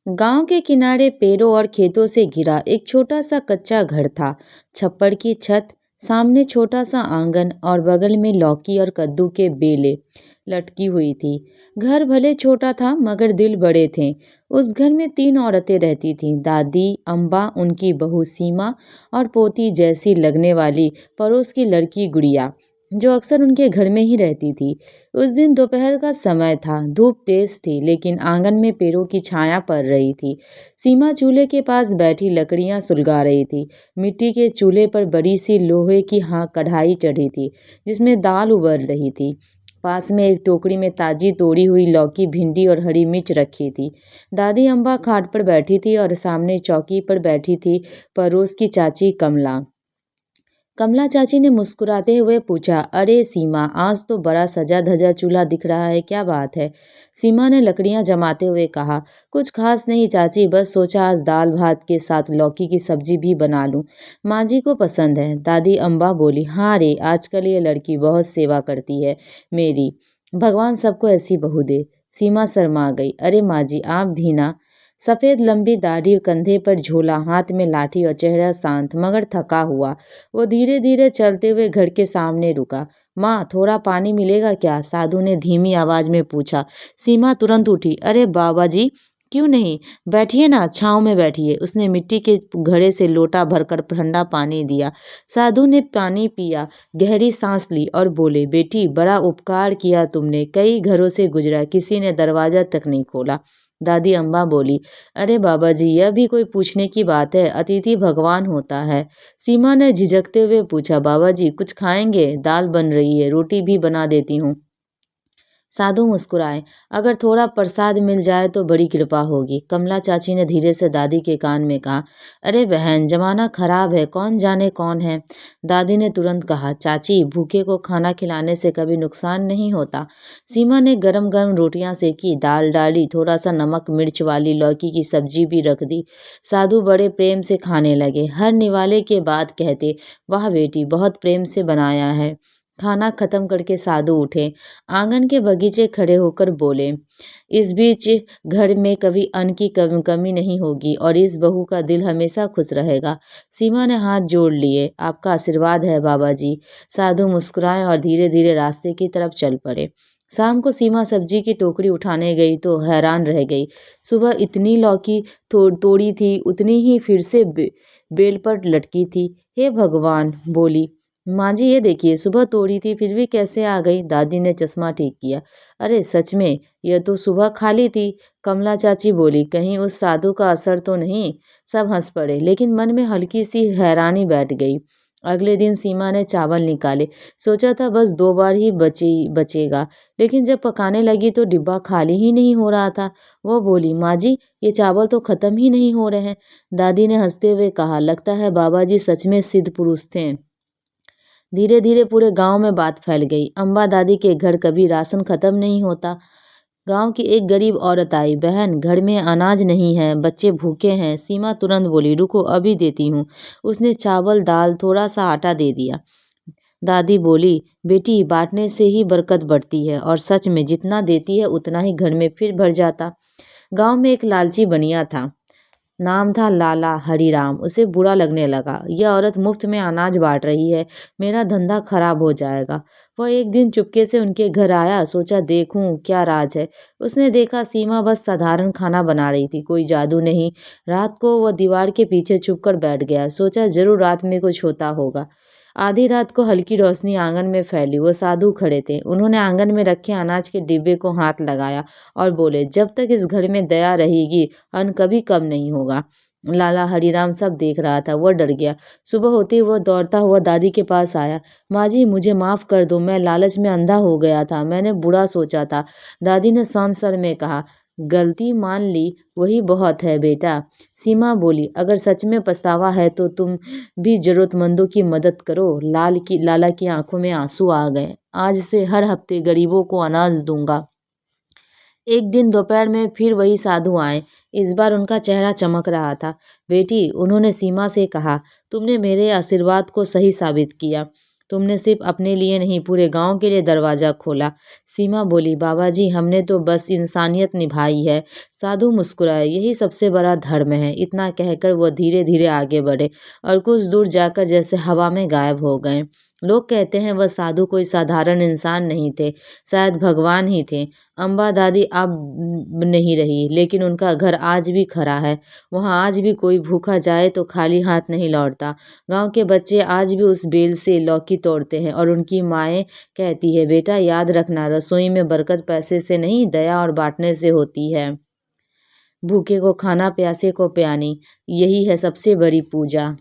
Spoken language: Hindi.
गांव के किनारे पेड़ों और खेतों से घिरा एक छोटा सा कच्चा घर था। छप्पर की छत, सामने छोटा सा आंगन और बगल में लौकी और कद्दू के बेलें लटकी हुई थी। घर भले छोटा था मगर दिल बड़े थे। उस घर में तीन औरतें रहती थीं, दादी अम्बा, उनकी बहू सीमा और पोती जैसी लगने वाली पड़ोस की लड़की गुड़िया, जो अक्सर उनके घर में ही रहती थी। उस दिन दोपहर का समय था। धूप तेज थी लेकिन आंगन में पेड़ों की छाया पड़ रही थी। सीमा चूल्हे के पास बैठी लकड़ियां सुलगा रही थी। मिट्टी के चूल्हे पर बड़ी सी लोहे की कढ़ाई चढ़ी थी जिसमें दाल उबल रही थी। पास में एक टोकरी में ताजी तोड़ी हुई लौकी, भिंडी और हरी मिर्च रखी थी। दादी अम्बा खाट पर बैठी थी और सामने चौकी पर बैठी थी पड़ोस की चाची कमला। कमला चाची ने मुस्कुराते हुए पूछा, अरे सीमा, आज तो बड़ा सजा धजा चूल्हा दिख रहा है, क्या बात है? सीमा ने लकड़ियां जमाते हुए कहा, कुछ खास नहीं चाची, बस सोचा आज दाल भात के साथ लौकी की सब्जी भी बना लूं। माँ जी को पसंद है। दादी अम्बा बोली, हाँ रे, आजकल ये लड़की बहुत सेवा करती है मेरी। भगवान सबको ऐसी बहू दे। सीमा शर्मा गई। अरे माँ जी, आप भी ना। सफेद लंबी दाढ़ी, कंधे पर झोला, हाथ में लाठी और चेहरा शांत मगर थका हुआ, वो धीरे धीरे चलते हुए घर के सामने रुका। माँ, थोड़ा पानी मिलेगा क्या? साधु ने धीमी आवाज में पूछा। सीमा तुरंत उठी। अरे बाबा जी, क्यों नहीं, बैठिए ना, छांव में बैठिए। उसने मिट्टी के घड़े से लोटा भरकर ठंडा पानी दिया। साधु ने पानी पिया, गहरी सांस ली और बोले, बेटी, बड़ा उपकार किया तुमने। कई घरों से गुजरा, किसी ने दरवाजा तक नहीं खोला। दादी अम्बा बोली, अरे बाबा जी, यह भी कोई पूछने की बात है? अतिथि भगवान होता है। सीमा ने झिझकते हुए पूछा, बाबा जी कुछ खाएंगे? दाल बन रही है, रोटी भी बना देती हूँ। साधु मुस्कुराए, अगर थोड़ा प्रसाद मिल जाए तो बड़ी कृपा होगी। कमला चाची ने धीरे से दादी के कान में कहा, अरे बहन, जमाना खराब है, कौन जाने कौन है। दादी ने तुरंत कहा, चाची, भूखे को खाना खिलाने से कभी नुकसान नहीं होता। सीमा ने गरम गरम रोटियां सेकी, दाल डाली, थोड़ा सा नमक मिर्च वाली लौकी की सब्जी भी रख दी। साधु बड़े प्रेम से खाने लगे, हर निवाले के बाद कहते, वाह बेटी, बहुत प्रेम से बनाया है। खाना खत्म करके साधु उठे, आंगन के बगीचे खड़े होकर बोले, इस बीच घर में कभी अन्न की कमी नहीं होगी और इस बहू का दिल हमेशा खुश रहेगा। सीमा ने हाथ जोड़ लिए, आपका आशीर्वाद है बाबा जी। साधु मुस्कुराए और धीरे धीरे रास्ते की तरफ चल पड़े। शाम को सीमा सब्जी की टोकरी उठाने गई तो हैरान रह गई। सुबह इतनी लौकी तोड़ी थी, उतनी ही फिर से बेल पर लटकी थी। हे भगवान, बोली, माँ जी ये देखिए, सुबह तोड़ी थी फिर भी कैसे आ गई? दादी ने चश्मा ठीक किया। अरे सच में, यह तो सुबह खाली थी। कमला चाची बोली, कहीं उस साधु का असर तो नहीं? सब हंस पड़े लेकिन मन में हल्की सी हैरानी बैठ गई। अगले दिन सीमा ने चावल निकाले, सोचा था बस 2 बार ही बचेगा, लेकिन जब पकाने लगी तो डिब्बा खाली ही नहीं हो रहा था। वो बोली, माँ जी, ये चावल तो खत्म ही नहीं हो रहे हैं। दादी ने हंसते हुए कहा, लगता है बाबा जी सच में सिद्ध पुरुष थे। धीरे धीरे पूरे गांव में बात फैल गई, अम्बा दादी के घर कभी राशन खत्म नहीं होता। गांव की एक गरीब औरत आई, बहन, घर में अनाज नहीं है, बच्चे भूखे हैं। सीमा तुरंत बोली, रुको, अभी देती हूँ। उसने चावल, दाल, थोड़ा सा आटा दे दिया। दादी बोली, बेटी, बांटने से ही बरकत बढ़ती है और सच में जितना देती है उतना ही घर में फिर भर जाता। गांव में एक लालची बनिया था, नाम था लाला हरीराम। उसे बुरा लगने लगा, यह औरत मुफ्त में अनाज बांट रही है, मेरा धंधा खराब हो जाएगा। वह एक दिन चुपके से उनके घर आया, सोचा देखूं क्या राज है। उसने देखा सीमा बस साधारण खाना बना रही थी, कोई जादू नहीं। रात को वह दीवार के पीछे छुपकर बैठ गया, सोचा जरूर रात में कुछ होता होगा। आधी रात को हल्की रोशनी आंगन में फैली, वो साधु खड़े थे। उन्होंने आंगन में रखे अनाज के डिब्बे को हाथ लगाया और बोले, जब तक इस घर में दया रहेगी अन्न कभी कम नहीं होगा। लाला हरीराम सब देख रहा था, वह डर गया। सुबह होते ही वह दौड़ता हुआ दादी के पास आया, माँ जी मुझे माफ कर दो, मैं लालच में अंधा हो गया था, मैंने बुरा सोचा था। दादी ने शांत स्वर में कहा, गलती मान ली, वही बहुत है बेटा। सीमा बोली, अगर सच में पछतावा है तो तुम भी जरूरतमंदों की मदद करो। लाला की आंखों में आंसू आ गए। आज से हर हफ्ते गरीबों को अनाज दूंगा। एक दिन दोपहर में फिर वही साधु आए। इस बार उनका चेहरा चमक रहा था। बेटी, उन्होंने सीमा से कहा, तुमने मेरे आशीर्वाद को सही साबित किया। तुमने सिर्फ अपने लिए नहीं पूरे गांव के लिए दरवाजा खोला। सीमा बोली, बाबा जी हमने तो बस इंसानियत निभाई है। साधु मुस्कुराए, यही सबसे बड़ा धर्म है। इतना कहकर वो धीरे धीरे आगे बढ़े और कुछ दूर जाकर जैसे हवा में गायब हो गए। लोग कहते हैं वह साधु कोई साधारण इंसान नहीं थे, शायद भगवान ही थे। अम्बा दादी अब नहीं रही, लेकिन उनका घर आज भी खड़ा है। वहाँ आज भी कोई भूखा जाए तो खाली हाथ नहीं लौटता। गांव के बच्चे आज भी उस बेल से लौकी तोड़ते हैं और उनकी माएँ कहती है, बेटा याद रखना, रसोई में बरकत पैसे से नहीं, दया और बांटने से होती है। भूखे को खाना, प्यासे को पानी, यही है सबसे बड़ी पूजा।